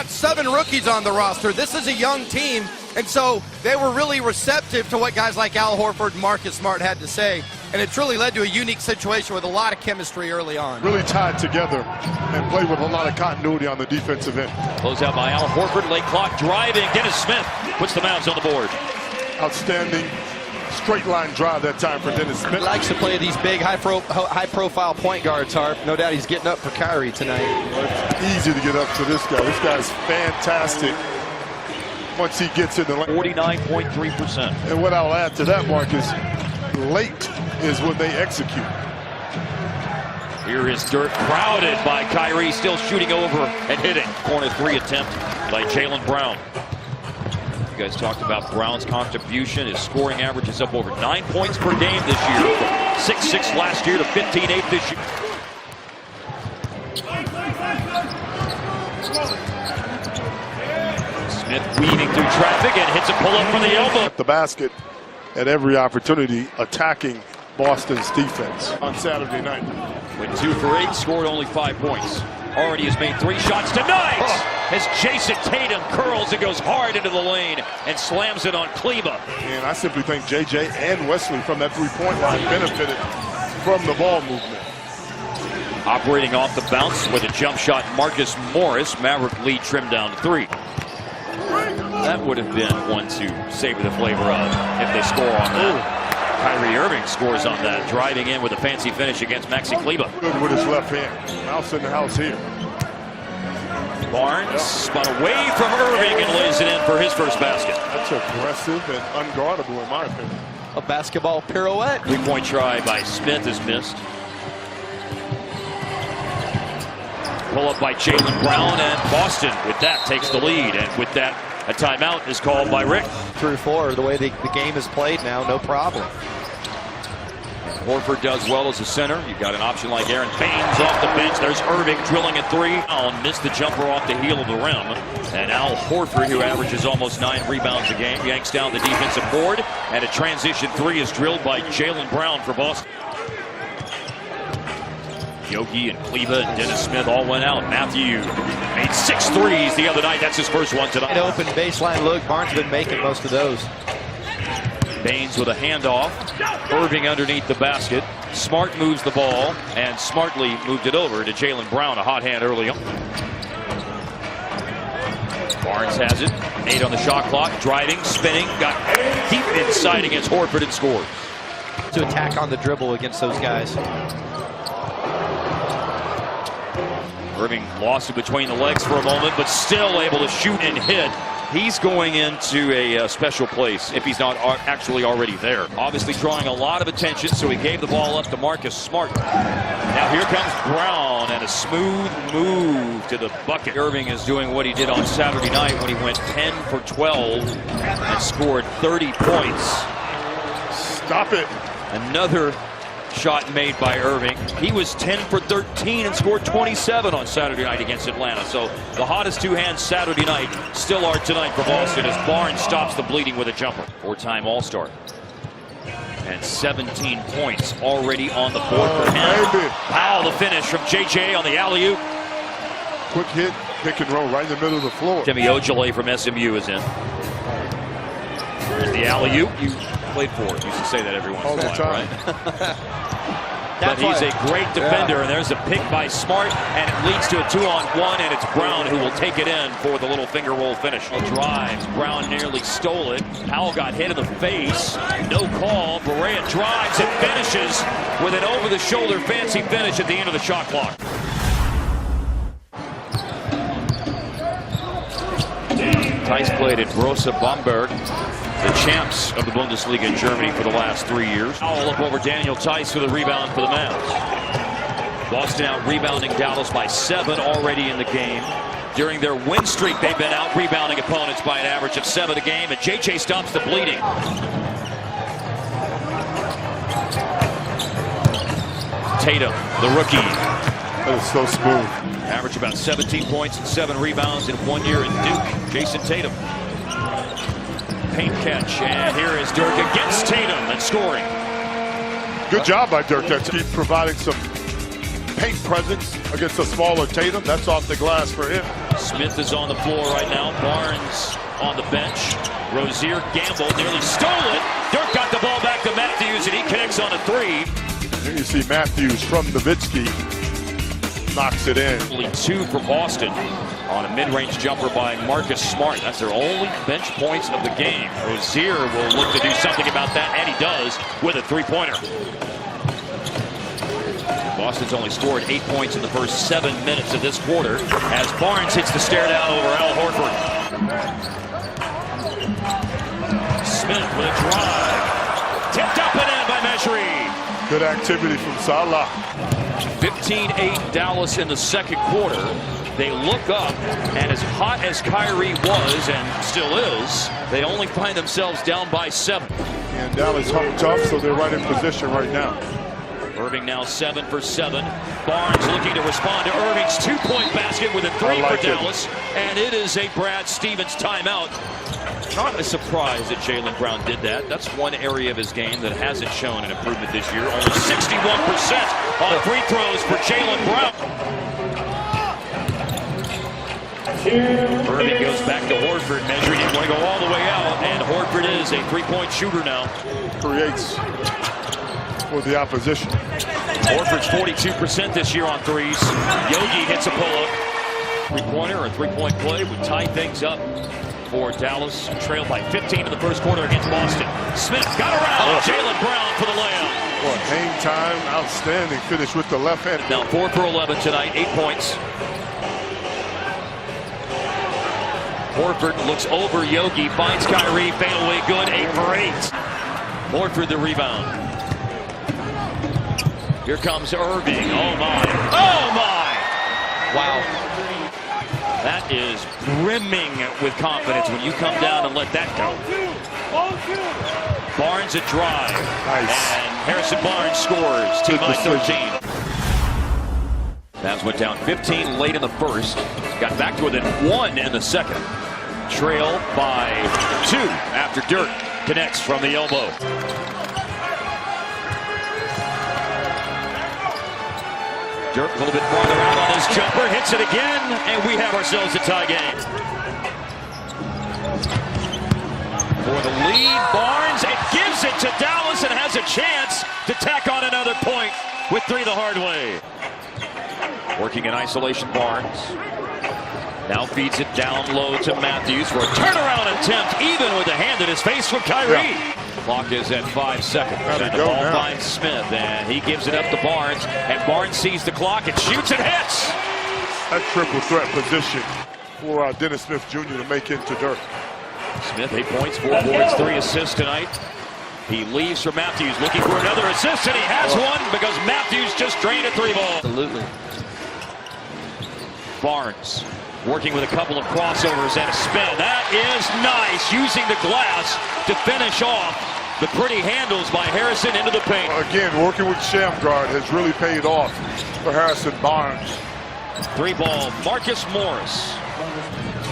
got 7 rookies on the roster. This is a young team, and so they were really receptive to what guys like Al Horford and Marcus Smart had to say, and it's really led to a unique situation with a lot of chemistry early on. Really tied together and played with a lot of continuity on the defensive end. Close out by Al Horford, late clock driving. Dennis Smith puts the Mavs on the board. Outstanding straight line drive that time for Dennis Smith. He likes to play these big, high-profile point guards, Harp. No doubt he's getting up for Kyrie tonight. It's easy to get up to this guy. This guy's fantastic once he gets in the lane. 49.3%. And what I'll add to that, Mark, is late is when they execute. Here is Dirk, crowded by Kyrie, still shooting over and hitting. Corner 3 attempt by Jaylen Brown. You guys talked about Brown's contribution. His scoring average is up over 9 points per game this year. From 6-6 last year to 15-8 this year. Smith weaving through traffic and hits a pull-up from the elbow. At the basket at every opportunity, attacking Boston's defense on Saturday night. Went 2 for 8, scored only 5 points. Already has made 3 shots tonight as Jason Tatum curls and goes hard into the lane and slams it on Kleba. And I simply think JJ and Wesley from that three-point line benefited from the ball movement. Operating off the bounce with a jump shot, Marcus Morris. Maverick lead trimmed down to 3. That would have been one to savor the flavor of if they score on that. Kyrie Irving scores on that, driving in with a fancy finish against Maxi Kleba. Good with his left hand. Mouse in the house here. Barnes spun away from Irving and lays it in for his first basket. That's aggressive and unguardable in my opinion. A basketball pirouette. 3-point try by Smith is missed. Pull up by Jaylen Brown, and Boston with that takes the lead, and with that a timeout is called by Rick. 3 or 4, the way the game is played now, no problem. Horford does well as a center. You've got an option like Aaron Baines off the bench. There's Irving drilling a 3. Allen missed the jumper off the heel of the rim. And Al Horford, who averages almost 9 rebounds a game, yanks down the defensive board. And a transition 3 is drilled by Jaylen Brown for Boston. Yogi and Kleba and Dennis Smith all went out. Matthew made 6 threes the other night. That's his first one tonight. An open baseline look. Barnes been making most of those. Baines with a handoff. Irving underneath the basket. Smart moves the ball and smartly moved it over to Jaylen Brown. A hot hand early on. Barnes has it. 8 on the shot clock. Driving, spinning. Got deep inside against Horford and scored. To attack on the dribble against those guys. Irving lost it between the legs for a moment, but still able to shoot and hit. He's going into a special place if he's not actually already there. Obviously drawing a lot of attention, so he gave the ball up to Marcus Smart. Now here comes Brown and a smooth move to the bucket. Irving is doing what he did on Saturday night when he went 10 for 12 and scored 30 points. Stop it. Another shot made by Irving. He was 10 for 13 and scored 27 on Saturday night against Atlanta. So the hottest 2 hands Saturday night still are tonight for Boston as Barnes stops the bleeding with a jumper. 4-time All-Star. And 17 points already on the board for him. Wow, the finish from JJ on the alley-oop. Quick hit, pick and roll right in the middle of the floor. Timmy Ojale from SMU is in. Here's the alley-oop. You played for it. Used to say that every once in a while, right? But he's a great defender, and there's a pick by Smart, and it leads to a 2-on-1, and it's Brown who will take it in for the little finger roll finish. Drives. Brown nearly stole it. Powell got hit in the face. No call. Barea drives and finishes with an over-the-shoulder fancy finish at the end of the shot clock. Tice played at Borussia Bamberg, the champs of the Bundesliga in Germany for the last 3 years. All up over Daniel Tice for the rebound for the Mavs. Boston out rebounding Dallas by 7 already in the game. During their win streak, they've been out rebounding opponents by an average of 7 a game, and JJ stops the bleeding. Tatum, the rookie. That is so smooth. Average about 17 points and 7 rebounds in 1 year at Duke. Jason Tatum. Paint catch, and here is Dirk against Tatum and scoring. Good job by Dirk. That's keep providing some paint presence against a smaller Tatum. That's off the glass for him. Smith is on the floor right now. Barnes on the bench. Rozier gambled, nearly stole it. Dirk got the ball back to Matthews, and he connects on a three. Here you see Matthews from Nowitzki. Knocks it in. Only 2 for Boston on a mid-range jumper by Marcus Smart. That's their only bench points of the game. Rozier will look to do something about that, and he does with a three-pointer. Boston's only scored 8 points in the first 7 minutes of this quarter as Barnes hits the stare down over Al Horford. Smith with a drive. Tipped up and in by Mejri. Good activity from Salah. 15-8 Dallas in the second quarter. They look up, and as hot as Kyrie was and still is, they only find themselves down by 7. And Dallas hung tough, so they're right in position right now. Irving now 7 for 7. Barnes looking to respond to Irving's 2-point basket with a 3 for Dallas. And it is a Brad Stevens timeout. Not a surprise that Jaylen Brown did that. That's one area of his game that hasn't shown an improvement this year. Only 61% on free throws for Jaylen Brown. Irving goes back to Horford. Measuring, didn't want to go all the way out. And Horford is a 3-point shooter now. Creates for the opposition. Horford's 42% this year on threes. Yogi hits a pull-up. Three-pointer or three-point play would tie things up for Dallas. Trailed by 15 in the first quarter against Boston. Smith got around. Jaylen Brown for the layup. Well, hang time, outstanding finish with the left hand. Now 4 for 11 tonight, 8 points. Horford looks over Yogi, finds Kyrie, fadeaway good, 8 for 8. Horford the rebound. Here comes Irving. Oh my. Oh my! Wow. That is brimming with confidence when you come down and let that go. Barnes a drive. Nice. And Harrison Barnes scores. Team by 13. Mavs went down 15 late in the first. Got back to within 1 in the second. Trail by 2 after Dirk connects from the elbow. Dirk a little bit farther out on his jumper, hits it again, and we have ourselves a tie game. For the lead, Barnes, it gives it to Dallas and has a chance to tack on another point with 3 the hard way. Working in isolation, Barnes. Now feeds it down low to Matthews for a turnaround attempt, even with a hand in his face from Kyrie. Clock is at 5 seconds. And the ball finds Smith, and he gives it up to Barnes. And Barnes sees the clock and shoots and hits. That triple threat position for Dennis Smith Jr. to make into Dirk. Smith, 8 points, 4 boards, 3 assists tonight. He leaves for Matthews, looking for another assist, and he has one because Matthews just drained a 3 ball. Absolutely. Barnes working with a couple of crossovers and a spin. That is nice, using the glass to finish off the pretty handles by Harrison into the paint. Again, working with Shamgard has really paid off for Harrison Barnes. 3 ball, Marcus Morris.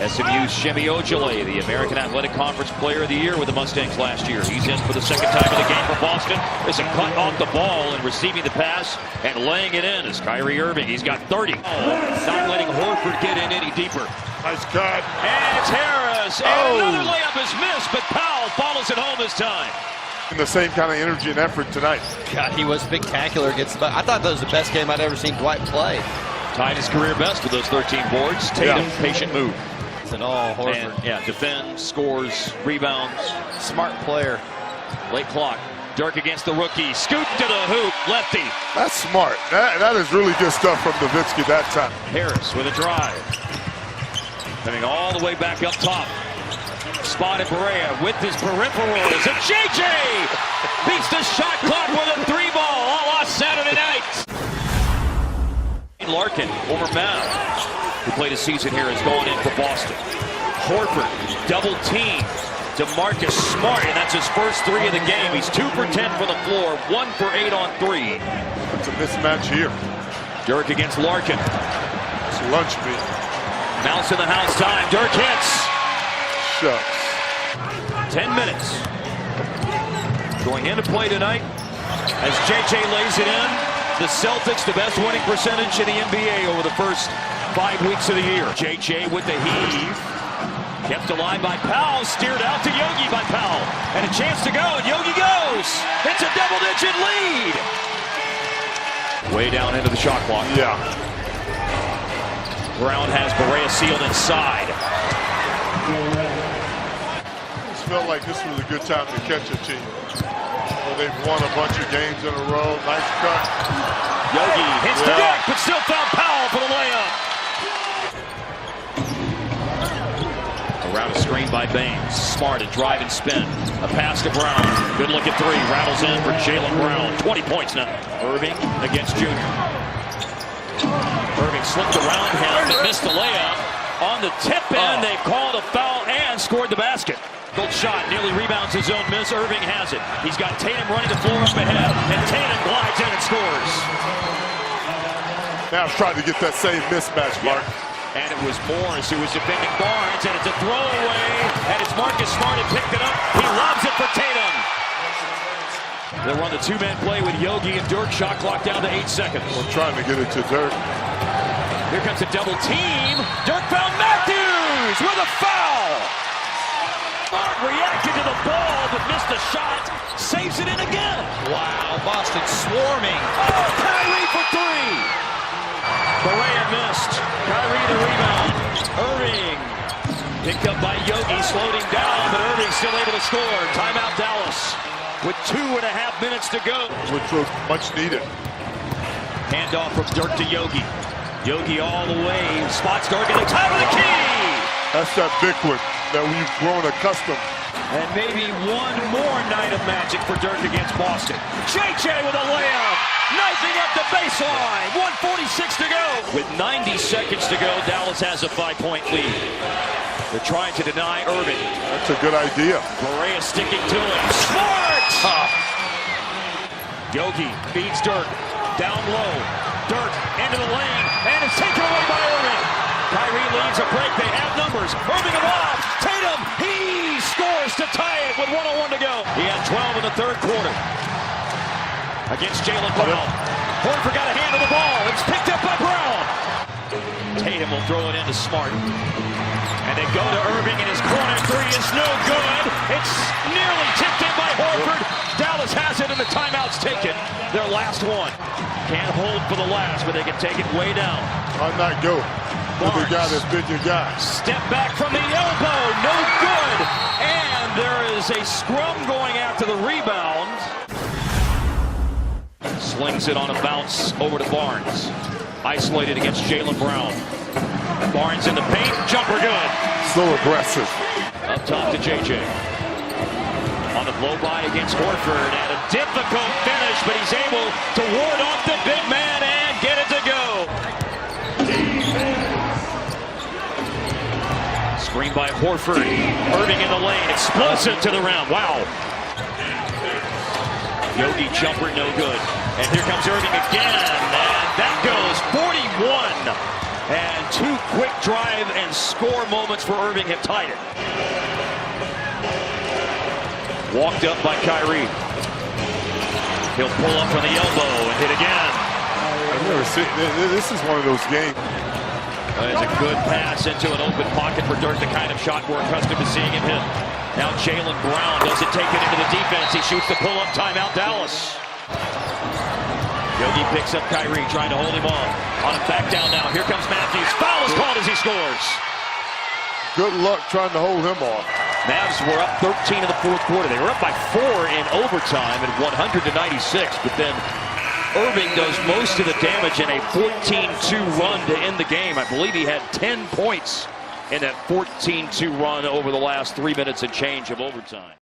SMU's Shemi Ojale, the American Athletic Conference Player of the Year with the Mustangs last year. He's in for the second time in the game for Boston. There's a cut off the ball and receiving the pass and laying it in is Kyrie Irving. He's got 30. Not letting Horford get in any deeper. Nice cut. And it's Harris. And another layup is missed, but Powell follows it home this time. In the same kind of energy and effort tonight. God, he was spectacular against the. I thought that was the best game I'd ever seen Dwight play. Tied his career best with those 13 boards. Tatum, patient move. And all Horford. And, yeah, defends, scores, rebounds. Smart player. Late clock. Dirk against the rookie. Scoop to the hoop. Lefty. That's smart. That is really good stuff from Nowitzki that time. Harris with a drive. Coming all the way back up top. Spotted Barea with his peripherals. And JJ beats the shot clock with a 3 ball a la Saturday night. Larkin over Mav, who played a season here, has gone in for Boston. Horford double team to Marcus Smart, and that's his first 3 of the game. He's 2 for 10 from the floor, 1 for 8 on 3. It's a mismatch here. Dirk against Larkin. It's lunch meat. Mouse in the house time. Dirk hits. Shucks. 10 minutes going into play tonight as JJ lays it in. The Celtics, the best winning percentage in the NBA over the first 5 weeks of the year. JJ with the heave. Kept alive by Powell, steered out to Yogi by Powell. And a chance to go, and Yogi goes! It's a double-digit lead! Way down into the shot clock. Yeah. Brown has Barea sealed inside. It felt like this was a good time to catch a team. Well, they've won a bunch of games in a row. Nice cut. Yogi hits the deck, but still found Powell for the layup. Around a screen by Baines. Smart, a drive and spin. A pass to Brown. Good look at three. Rattles in for Jaylen Brown. 20 points now. Irving against Junior. Irving slipped around him but missed the layup. On the tip end, they called a foul and scored the basket. Good shot, nearly rebounds his own miss. Irving has it. He's got Tatum running the floor up ahead, and Tatum glides in and scores. Now he's trying to get that same mismatch, Mark. And it was Morris who was defending Barnes, and it's a throwaway, and it's Marcus Smart who picked it up. He lobs it for Tatum. They'll run the two-man play with Yogi and Dirk. Shot clock down to 8 seconds. We're trying to get it to Dirk. Here comes a double team. Dirk found Matthews with a foul. Smart reacted to the ball, but missed the shot. Saves it in again. Wow, Boston swarming. Oh, Kyrie for three. Barea missed. Kyrie the rebound. Irving picked up by Yogi, slowed him down, but Irving still able to score. Timeout Dallas with 2.5 minutes to go. Which was much needed. Handoff from Dirk to Yogi. Yogi all the way. Spots Dirk at the top of the key. That's that big one that we've grown accustomed. And maybe one more night of magic for Dirk against Boston. JJ with a layup. Knifing up the baseline. 1:46 to go. With 90 seconds to go, Dallas has a 5-point lead. They're trying to deny Irving. That's a good idea. Barea sticking to him. Smart! Yogi beats Dirk. Down low. Dirk into the lane. And it's taken away by Irving. Kyrie leads a break. They have numbers. Irving it off. Tatum. He scores to tie it with 1:01 to go. He had 12 in the third quarter. Against Jaylen Brown. Horford got a hand on the ball. It's picked up by Brown. Tatum will throw it into Smart. And they go to Irving, and his corner three is no good. It's nearly tipped in by Horford. Dallas has it, and the timeout's taken. Their last one. Can't hold for the last, but they can take it way down. Why not go with the guy that's been your guy? Step back from the elbow. No good. And there is a scrum going after the rebound. Slings it on a bounce over to Barnes. Isolated against Jaylen Brown. Barnes in the paint. Jumper good. So aggressive. Up top to JJ. On the blow-by against Horford. And a difficult finish, but he's able to ward off the big man and get it to go. Screen by Horford. Irving in the lane. Explosive to the rim. Wow. Yogi jumper no good. And here comes Irving again. And that goes 41. And two quick drive and score moments for Irving have tied it. Walked up by Kyrie. He'll pull up from the elbow and hit again. I've never seen this. Is one of those games. It's a good pass into an open pocket for Dirk, the kind of shot we're accustomed to seeing him hit. Now Jaylen Brown doesn't take it into the defense. He shoots the pull-up. Timeout Dallas. Yogi picks up Kyrie, trying to hold him off. On a back down now. Here comes Matthews. Foul is called as he scores. Good luck trying to hold him off. Mavs were up 13 in the fourth quarter. They were up by 4 in overtime at 100-96. But then Irving does most of the damage in a 14-2 run to end the game. I believe he had 10 points in that 14-2 run over the last 3 minutes and change of overtime.